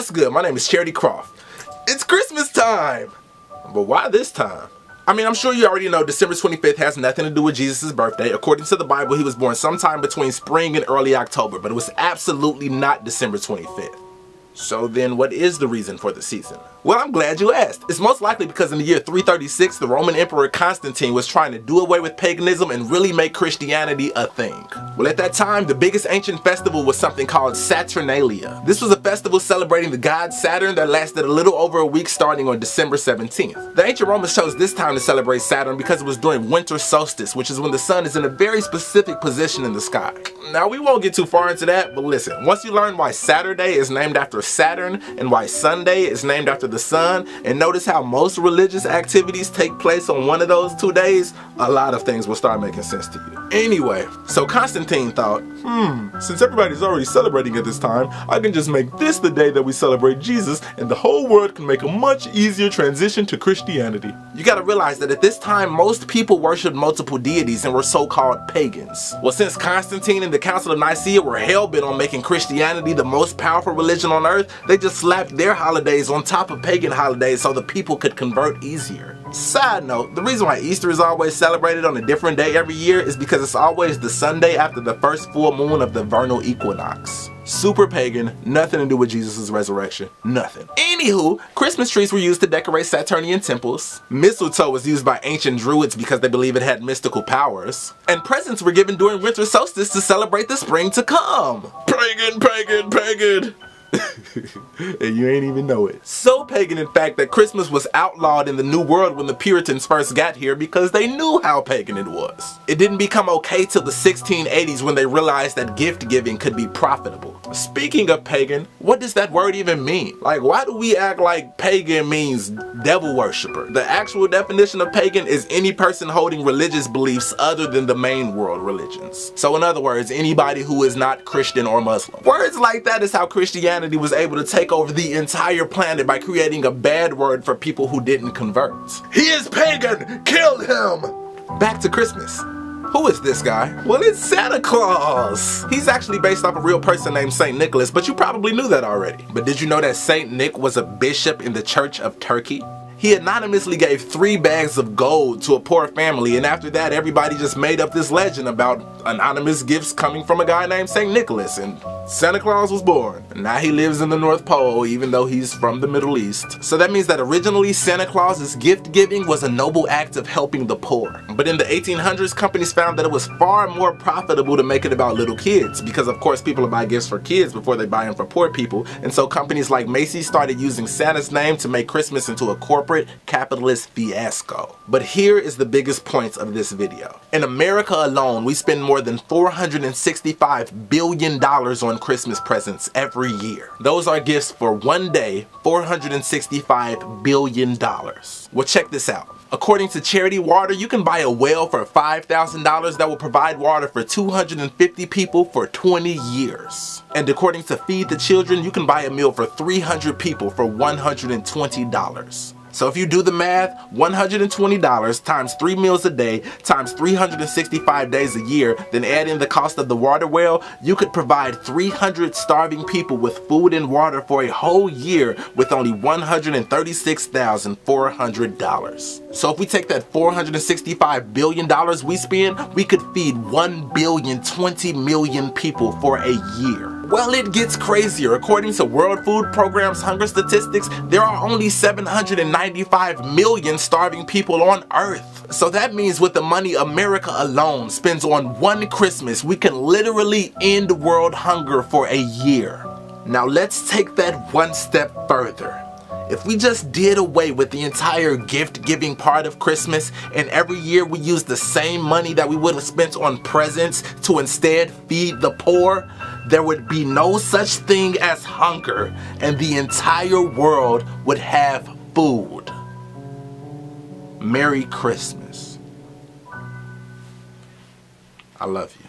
What's good? My name is Charity Croft. It's Christmas time! But why this time? I mean, I'm sure you already know December 25th has nothing to do with Jesus' birthday. According to the Bible, he was born sometime between spring and early October, but it was absolutely not December 25th. So then what is the reason for the season? Well, I'm glad you asked. It's most likely because in the year 336, the Roman Emperor Constantine was trying to do away with paganism and really make Christianity a thing. Well, at that time, the biggest ancient festival was something called Saturnalia. This was a festival celebrating the god Saturn that lasted a little over a week starting on December 17th. The ancient Romans chose this time to celebrate Saturn because it was during winter solstice, which is when the sun is in a very specific position in the sky. Now, we won't get too far into that, but listen, once you learn why Saturday is named after Saturn and why Sunday is named after the sun, and notice how most religious activities take place on one of those 2 days, a lot of things will start making sense to you. Anyway, so Constantine thought, since everybody's already celebrating at this time, I can just make this the day that we celebrate Jesus, and the whole world can make a much easier transition to Christianity. You gotta realize that at this time, most people worshiped multiple deities and were so-called pagans. Well, since Constantine and the Council of Nicaea were hell-bent on making Christianity the most powerful religion on earth, they just slapped their holidays on top of pagan holidays so the people could convert easier. Side note, the reason why Easter is always celebrated on a different day every year is because it's always the Sunday after the first full moon of the vernal equinox. Super pagan, nothing to do with Jesus' resurrection, nothing. Anywho, Christmas trees were used to decorate Saturnian temples. Mistletoe was used by ancient druids because they believe it had mystical powers. And presents were given during winter solstice to celebrate the spring to come. Pagan, pagan, pagan. And you ain't even know it. So pagan, in fact, that Christmas was outlawed in the New World when the Puritans first got here because they knew how pagan it was. It didn't become okay till the 1680s when they realized that gift giving could be profitable. Speaking of pagan, what does that word even mean? Like, why do we act like pagan means devil worshiper? The actual definition of pagan is any person holding religious beliefs other than the main world religions. So in other words, anybody who is not Christian or Muslim. Words like that is how Christianity was able to take over the entire planet by creating a bad word for people who didn't convert. He is pagan! Kill him! Back to Christmas. Who is this guy? Well, it's Santa Claus. He's actually based off a real person named Saint Nicholas, but you probably knew that already. But did you know that Saint Nick was a bishop in the Church of Turkey? He anonymously gave 3 bags of gold to a poor family, and after that everybody just made up this legend about anonymous gifts coming from a guy named Saint Nicholas, and Santa Claus was born. And now he lives in the North Pole even though he's from the Middle East. So that means that originally Santa Claus's gift giving was a noble act of helping the poor. But in the 1800s, companies found that it was far more profitable to make it about little kids, because of course people buy gifts for kids before they buy them for poor people, and so companies like Macy's started using Santa's name to make Christmas into a corporate capitalist fiasco. But here is the biggest point of this video. In America alone, we spend more than $465 billion on Christmas presents every year. Those are gifts for one day, $465 billion. Well, check this out. According to Charity Water, you can buy a well for $5,000 that will provide water for 250 people for 20 years. And according to Feed the Children, you can buy a meal for 300 people for $120. So if you do the math, $120 times 3 meals a day times 365 days a year, then add in the cost of the water well, you could provide 300 starving people with food and water for a whole year with only $136,400. So if we take that $465 billion we spend, we could feed 1,020,000,000 people for a year. Well, it gets crazier. According to World Food Programme's hunger statistics, there are only 795 million starving people on Earth. So that means with the money America alone spends on one Christmas, we can literally end world hunger for a year. Now let's take that one step further. If we just did away with the entire gift-giving part of Christmas, and every year we use the same money that we would have spent on presents to instead feed the poor, there would be no such thing as hunger, and the entire world would have food. Merry Christmas. I love you.